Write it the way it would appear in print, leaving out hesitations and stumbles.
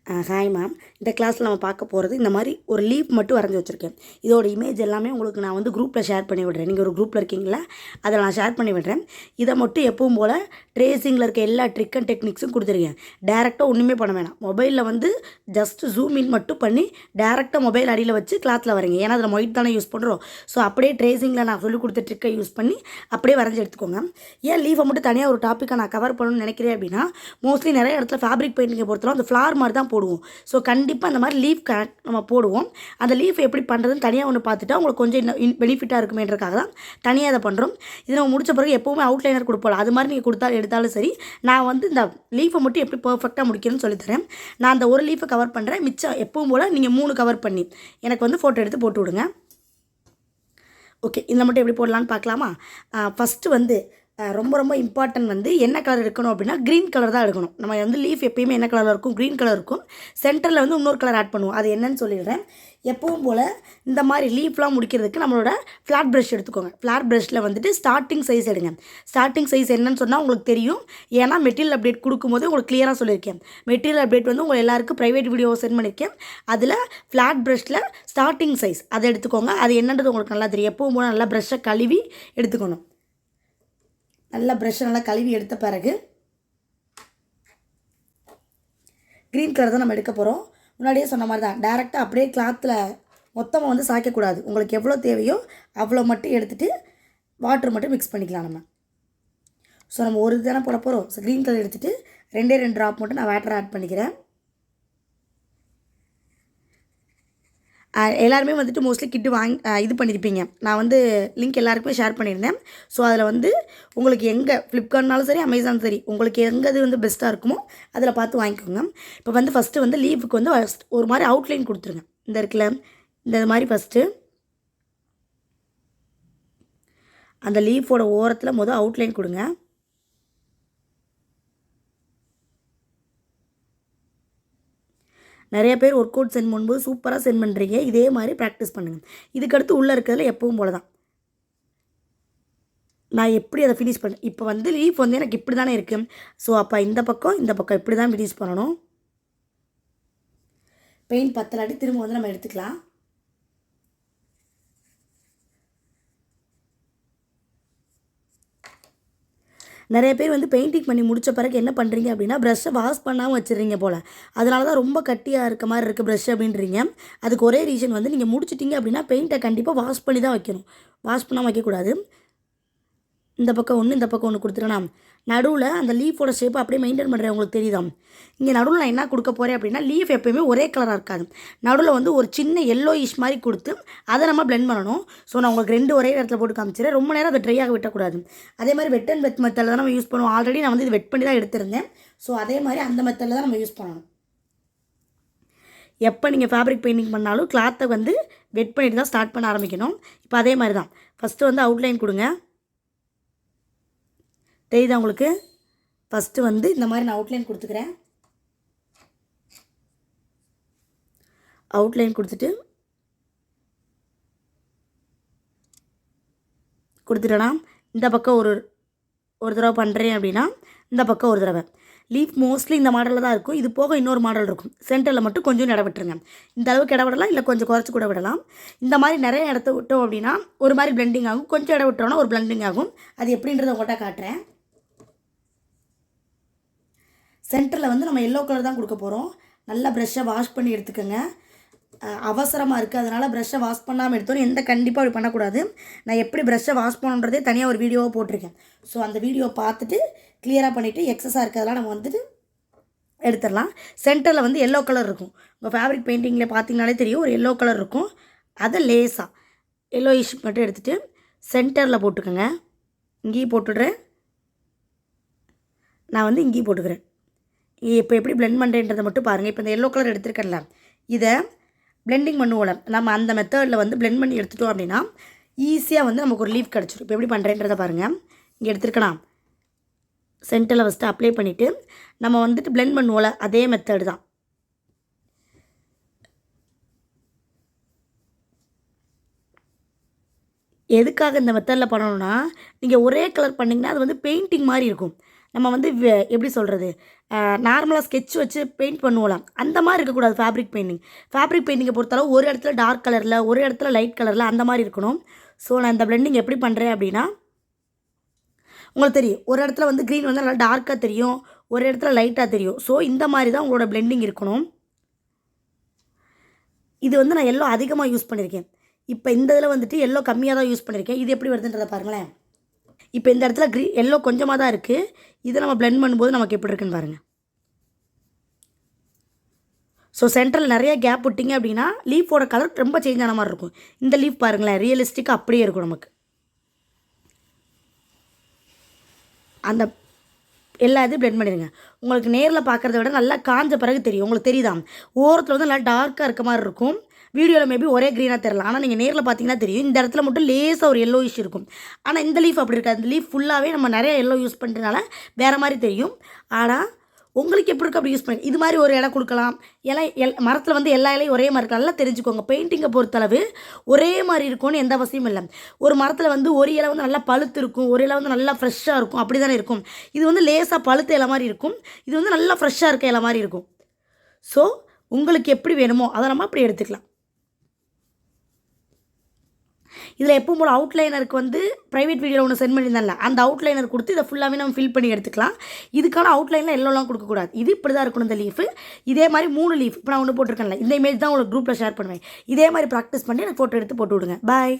Hi ma'am. இந்த கிளாஸில் நம்ம பார்க்க போகிறது இந்த மாதிரி ஒரு லீஃப் மட்டும் வரைஞ்சி வச்சுருக்கேன். இதோட இமேஜ் எல்லாமே உங்களுக்கு நான் வந்து குரூப்பில் ஷேர் பண்ணி விடுறேன். நீங்கள் ஒரு குரூப்பில் இருக்கீங்களா, அதில் நான் ஷேர் பண்ணி விடுறேன். இதை மட்டும் எப்பவும் போல் ட்ரேசிங்கில் இருக்க எல்லா ட்ரிக் அண்ட் டெக்னிக்ஸும் கொடுத்துருக்கேன். டேரெக்டாக ஒன்றுமே பண்ண வேணாம். மொபைலில் வந்து ஜஸ்ட் ஜூம் இன் மட்டும் பண்ணி டேரெக்டாக மொபைல் அடியில் வச்சு கிளாத்தில் வரைங்க. ஏன்னா அதில் மொயிட் தானே யூஸ் பண்ணுறோம். ஸோ அப்படியே ட்ரேசிங்கில் நான் சொல்லிக் கொடுத்த ட்ரிக்கை யூஸ் பண்ணி அப்படியே வரைஞ்சி எடுத்துக்கோங்க. ஏன் லீஃபை மட்டும் தனியாக ஒரு டாப்பிக்கை நான் கவர் பண்ணணும்னு நினைக்கிறேன் அப்படின்னா, மோஸ்ட்லி நிறைய இடத்துல ஃபேப்ரிக் பெயிண்டிங்கை பொறுத்தவரை அந்த ஃப்ளார் மாதிரி தான் போடுவோம். ஸோ கண்டிப்பாக அந்த மாதிரி லீஃப் நம்ம போடுவோம். அந்த லீஃப் எப்படி பண்ணுறதுன்னு தனியாக ஒன்று பார்த்துட்டா உங்களுக்கு கொஞ்சம் இன்னும் பெனிஃபிட்டாக இருக்குமேன்றக்காக தான் தனியாக இதை பண்ணுறோம். இது நம்ம முடித்த பிறகு எப்போவுமே அவுட்லைனர் கொடுப்போம். அது மாதிரி நீங்கள் கொடுத்தாலும் எடுத்தாலும் சரி, நான் வந்து இந்த லீஃபை மட்டும் எப்படி பர்ஃபெக்டாக முடிக்கணும்னு சொல்லித்தரேன். நான் அந்த ஒரு லீஃபை கவர் பண்ணுறேன். மிச்சம் எப்பவும் போல் நீங்கள் 3 கவர் பண்ணி எனக்கு வந்து ஃபோட்டோ எடுத்து போட்டு விடுங்க. ஓகே, இதில் மட்டும் எப்படி போடலான்னு பார்க்கலாமா? ஃபஸ்ட்டு வந்து ரொம்ப ரொம்ப இம்பார்ட்டன்ட் வந்து என்ன கலர் எடுக்கணும் அப்படின்னா க்ரீன் கலர் தான் எடுக்கணும். நம்ம வந்து லீஃப் எப்பயுமே என்ன கலரில் இருக்கும்? க்ரீன் கலர் இருக்கும். சென்டரில் வந்து இன்னொரு கலர் ஆட் பண்ணுவோம். அது என்னன்னு சொல்லிடுறேன். எப்பவும் போல் இந்த மாதிரி லீஃப்லாம் முடிக்கிறதுக்கு நம்மளோட ஃப்ளாட் ப்ரஷ் எடுத்துக்கோங்க. ஃப்ளாட் ப்ரஷில் வந்துட்டு ஸ்டார்டிங் சைஸ் எடுங்க. ஸ்டார்டிங் சைஸ் என்னன்னு சொன்னால் உங்களுக்கு தெரியும். ஏன்னா மெட்டீரியல் அப்டேட் கொடுக்கும்போது உங்களுக்கு கிளியராக சொல்லியிருக்கேன். மெட்டீரியல் அப்டேட் வந்து உங்கள் எல்லாருக்கும் ப்ரைவேட் வீடியோ சென்ட் பண்ணியிருக்கேன். அதில் ஃப்ளாட் ப்ரஷில் ஸ்டார்டிங் சைஸ் அதை எடுத்துக்கோங்க. அது என்னன்றது உங்களுக்கு நல்லா தெரியும். எப்பவும் போல் நல்லா ப்ரஷ்ஷை கழுவி எடுத்துக்கணும். நல்லா ப்ரஷ்ஷை நல்லா கழுவி எடுத்த பிறகு க்ரீன் கலர் தான் நம்ம எடுக்க போகிறோம். முன்னாடியே சொன்ன மாதிரி தான் டேரெக்டாக அப்படியே கிளாத்தில் மொத்தமாக வந்து சாய்க்கக்கூடாது. உங்களுக்கு எவ்வளோ தேவையோ அவ்வளோ மட்டும் எடுத்துகிட்டு வாட்டர் மட்டும் மிக்ஸ் பண்ணிக்கலாம் நம்ம. ஸோ நம்ம ஒரு தானே போட போகிறோம். ஸோ க்ரீன் கலர் எடுத்துகிட்டு 2 ட்ராப் மட்டும் நான் வாட்டர் ஆட் பண்ணிக்கிறேன். எல்லாருமே வந்துட்டு மோஸ்ட்லி கிட்டு இது பண்ணியிருப்பீங்க. நான் வந்து லிங்க் எல்லாருக்குமே ஷேர் பண்ணியிருந்தேன். ஸோ அதில் வந்து உங்களுக்கு எங்கே ஃப்ளிப்கார்ட்னாலும் சரி, அமேசான் சரி, உங்களுக்கு எங்கே இது வந்து பெஸ்ட்டாக இருக்குமோ அதில் பார்த்து வாங்கிக்கோங்க. இப்போ வந்து ஃபஸ்ட்டு வந்து லீஃபுக்கு வந்து ஒரு மாதிரி அவுட்லைன் கொடுத்துருங்க. இந்த இருக்குல்ல, இந்த மாதிரி ஃபஸ்ட்டு அந்த லீஃபோட ஓரத்தில் அவுட்லைன் கொடுங்க. நிறைய பேர் ஒர்க் அவுட் சென்ட் பண்ணும்போது சூப்பராக சென்ட் பண்ணுறீங்க. இதே மாதிரி ப்ராக்டிஸ் பண்ணுங்கள். இதுக்கடுத்து உள்ளே இருக்கிறதுல எப்பவும் போல தான் நான் எப்படி அதை ஃபினிஷ் பண்ணேன். இப்போ வந்து லீஃப் வந்து எனக்கு இப்படி தானே இருக்குது. ஸோ அப்போ இந்த பக்கம் இப்படி தான் ஃபினிஷ் பண்ணணும். பெயிண்ட் பத்தலாட்டி திரும்ப வந்து நம்ம எடுத்துக்கலாம். நிறைய பேர் வந்து பெயிண்டிங் பண்ணி முடித்த பிறகு என்ன பண்ணுறீங்க அப்படின்னா ப்ரஷ்ஷை வாஷ் பண்ணாமல் வச்சுருங்க போல். அதனால தான் ரொம்ப கட்டியாக இருக்க மாதிரி இருக்குது ப்ரஷ் அப்படின்றீங்க. அதுக்கு ஒரே ரீசன் வந்து நீங்கள் முடிச்சிட்டிங்க அப்படின்னா பெயிண்ட்டை கண்டிப்பாக வாஷ் பண்ணி தான் வைக்கணும். வாஷ் பண்ணாமல் வைக்கக்கூடாது. இந்த பக்கம் ஒன்று, இந்த பக்கம் ஒன்று கொடுத்துருனா நடுவில் அந்த லீஃபோட ஷேப்பை அப்படியே மெயின்டைன் பண்ணுறேன். உங்களுக்கு தெரியுதா? இங்கே நடுவில் நான் என்ன கொடுக்க போகிறேன் அப்படின்னா லீஃப் எப்போயுமே ஒரே கலராக இருக்காது. நடுவில் வந்து ஒரு சின்ன எல்லோயிஷ் மாதிரி கொடுத்து அதை நம்ம பிளெண்ட் பண்ணணும். ஸோ நான் உங்களுக்கு 2 ஒரே இடத்துல போட்டு காமிச்சிடுறேன். ரொம்ப நேரம் அதை ட்ரையாக விட்டக்கூடாது. அதே மாதிரி வெட் அண்ட் வெட் மெத்தடில் தான் நம்ம யூஸ் பண்ணுவோம். ஆல்ரெடி நான் வந்து இது வெட் பண்ணி தான் எடுத்திருந்தேன். ஸோ அதே மாதிரி அந்த மெத்தடில் தான் நம்ம யூஸ் பண்ணணும். எப்போ நீங்கள் ஃபேப்ரிக் பெயிண்டிங் பண்ணாலும் கிளாத்தை வந்து வெட் பண்ணிட்டு தான் ஸ்டார்ட் பண்ண ஆரம்பிக்கணும். இப்போ அதே மாதிரி தான் ஃபஸ்ட்டு வந்து அவுட்லைன் கொடுங்க. தெரியுதா உங்களுக்கு? ஃபஸ்ட்டு வந்து இந்த மாதிரி நான் அவுட்லைன் கொடுத்துக்கிறேன். அவுட்லைன் கொடுத்துட்டேன்னா இந்த பக்கம் ஒரு தடவை பண்ணுறேன் அப்படின்னா இந்த பக்கம் ஒரு தடவை. லீஃப் மோஸ்ட்லி இந்த மாடலில் தான் இருக்கும். இது போக இன்னொரு மாடல் இருக்கும். சென்டரில் மட்டும் கொஞ்சம் இட விட்டுருங்க. இந்த அளவுக்கு இட விடலாம், இல்லை கொஞ்சம் குறைச்சி கூட விடலாம். இந்த மாதிரி நிறைய இடத்த விட்டோம் அப்படின்னா ஒரு மாதிரி பிளெண்டிங் ஆகும். கொஞ்சம் இட விட்டோம்னா ஒரு பிளெண்டிங் ஆகும். அது எப்படின்றத உங்கள்கிட்ட காட்டுறேன். சென்டரில் வந்து நம்ம எல்லோ கலர் தான் கொடுக்க போகிறோம். நல்லா ப்ரஷ்ஷை வாஷ் பண்ணி எடுத்துக்கோங்க. அவசரமாக இருக்குது, அதனால் ப்ரஷ்ஷை வாஷ் பண்ணாமல் எடுத்தோன்னு கண்டிப்பாக அப்படி பண்ணக்கூடாது. நான் எப்படி ப்ரஷ்ஷை வாஷ் பண்ணுன்றதே தனியாக ஒரு வீடியோவாக போட்டிருக்கேன். ஸோ அந்த வீடியோ பார்த்துட்டு கிளியராக பண்ணிவிட்டு எக்ஸஸாக இருக்கிறதெல்லாம் நம்ம வந்துட்டு எடுத்துடலாம். சென்டரில் வந்து எல்லோ கலர் இருக்கும். உங்கள் ஃபேப்ரிக் பெயிண்டிங்கில் பார்த்தீங்கனாலே தெரியும், ஒரு எல்லோ கலர் இருக்கும். அதை லேஸாக எல்லோ இஷ் மட்டும் எடுத்துகிட்டு சென்டரில் போட்டுக்கோங்க. இங்கேயும் போட்டுடுறேன். நான் வந்து இங்கேயும் போட்டுக்கிறேன். இப்போ எப்படி பிளெண்ட் பண்ணுறேன்றதை மட்டும் பாருங்கள். இப்போ இந்த எல்லோ கலர் எடுத்துருக்கல, இதை பிளெண்டிங் பண்ணுவோம்ல, நம்ம அந்த மெத்தடில் வந்து பிளெண்ட் பண்ணி எடுத்துட்டோம் அப்படின்னா ஈஸியாக வந்து நமக்கு ஒரு லீஃப் கிடச்சிடும். இப்போ எப்படி பண்ணுறேன்றதை பாருங்கள். இங்கே எடுத்துருக்கலாம். சென்டரில் ஃபஸ்ட்டு அப்ளை பண்ணிவிட்டு நம்ம வந்துட்டு பிளெண்ட் பண்ணுவோம்ல, அதே மெத்தடு தான். எதுக்காக இந்த மெத்தடில் பண்ணணும்னா, நீங்கள் ஒரே கலர் பண்ணிங்கன்னா அது வந்து பெயிண்டிங் மாதிரி இருக்கும். நம்ம வந்து எப்படி சொல்கிறது, நார்மலாக ஸ்கெட்ச் வச்சு பெயிண்ட் பண்ணுவோம், அந்த மாதிரி இருக்கக்கூடாது ஃபேப்ரிக் பெயிண்டிங். ஃபேப்ரிக் பெயிண்டிங்கை பொறுத்தளவு ஒரு இடத்துல டார்க் கலரில், ஒரு இடத்துல லைட் கலரில் அந்த மாதிரி இருக்கணும். ஸோ நான் இந்த பிளெண்டிங் எப்படி பண்ணுறேன் அப்படின்னா, உங்களுக்கு தெரியும் ஒரு இடத்துல வந்து க்ரீன் வந்து நல்லா டார்க்காக தெரியும், ஒரு இடத்துல லைட்டாக தெரியும். ஸோ இந்த மாதிரி தான் உங்களோட பிளெண்டிங் இருக்கணும். இது வந்து நான் எல்லோ அதிகமாக யூஸ் பண்ணியிருக்கேன். இப்போ இந்த இதில் வந்துட்டு எல்லோ கம்மியாக தான் யூஸ் பண்ணியிருக்கேன். இது எப்படி வருதுன்றதை பாருங்களேன். இப்போ இந்த இடத்துல எல்லோ கொஞ்சமாக தான் இருக்குது. இதை நம்ம பிளெண்ட் பண்ணும்போது நமக்கு எப்படி இருக்குன்னு பாருங்கள். ஸோ சென்டரில் நிறைய கேப் விட்டிங்க அப்படின்னா லீஃபோட கலர் ரொம்ப சேஞ்ச் ஆன மாதிரி இருக்கும். இந்த லீஃப் பாருங்களேன், ரியலிஸ்டிக்காக அப்படியே இருக்கும் நமக்கு. அந்த எல்லா இதையும் பிளெண்ட் பண்ணிடுங்க. உங்களுக்கு நேரில் பார்க்குறத விட நல்லா காஞ்ச பிறகு தெரியும். உங்களுக்கு தெரியுதா, ஓரத்தில் வந்து நல்லா டார்க்காக இருக்க மாதிரி இருக்கும். வீடியோவில் மேபி ஒரே க்ரீனாக தெரியல, ஆனால் நீங்கள் நேரில் பார்த்தீங்கன்னா தெரியும். இந்த இடத்துல மட்டும் லேசாக ஒரு எல்லோயிஷ் இருக்கும். ஆனால் இந்த லீஃப் அப்படி இருக்காது. இந்த லீஃப் ஃபுல்லாகவே நம்ம நிறைய எல்லோ யூஸ் பண்ணுறதுனால வேறு மாதிரி தெரியும். ஆனால் உங்களுக்கு எப்படி இருக்குது அப்படி யூஸ் பண்ணி இது மாதிரி ஒரு இடம் கொடுக்கலாம். மரத்தில் வந்து எல்லா இலையும் ஒரே மாதிரி இருக்கலாம். நல்லா தெரிஞ்சுக்கோங்க, பெயிண்டிங்கை பொறுத்தளவு ஒரே மாதிரி இருக்கும்னு எந்த அவசியமும் இல்லை. ஒரு மரத்தில் வந்து ஒரு இலை வந்து நல்லா பழுத்து இருக்கும், ஒரு இலை வந்து நல்லா ஃப்ரெஷ்ஷாக இருக்கும், அப்படி தானே இருக்கும். இது வந்து லேசாக பழுத்த இலை மாதிரி இருக்கும், இது வந்து நல்லா ஃப்ரெஷ்ஷாக இருக்க இலை மாதிரி இருக்கும். ஸோ உங்களுக்கு எப்படி வேணுமோ அதை நம்ம அப்படி எடுத்துக்கலாம். இதில் எப்பவும் போல் அவுட்லைனருக்கு வந்து ப்ரைவேட் வீடியோவில் ஒன்று சென்ட் பண்ணியிருந்தால அந்த அவுட்லைனர் கொடுத்து இதை ஃபுல்லாகவே நம்ம ஃபில் பண்ணி எடுத்துக்கலாம். இதுக்கான அவுட்லைனில் எல்லோலாம் கொடுக்கக்கூடாது. இது இப்படி தான் இருக்கணும். இந்த லீஃபு இதே மாதிரி 3 லீஃப் இப்போ நான் ஒன்று போட்டிருக்கேன்ல, இந்த இமேஜ் தான் உங்களுக்கு குரூப்பில் ஷேர் பண்ணுவேன். இதே மாதிரி ப்ராக்டிஸ் பண்ணி எனக்கு ஃபோட்டோ எடுத்து போட்டு விடுங்க. பாய்.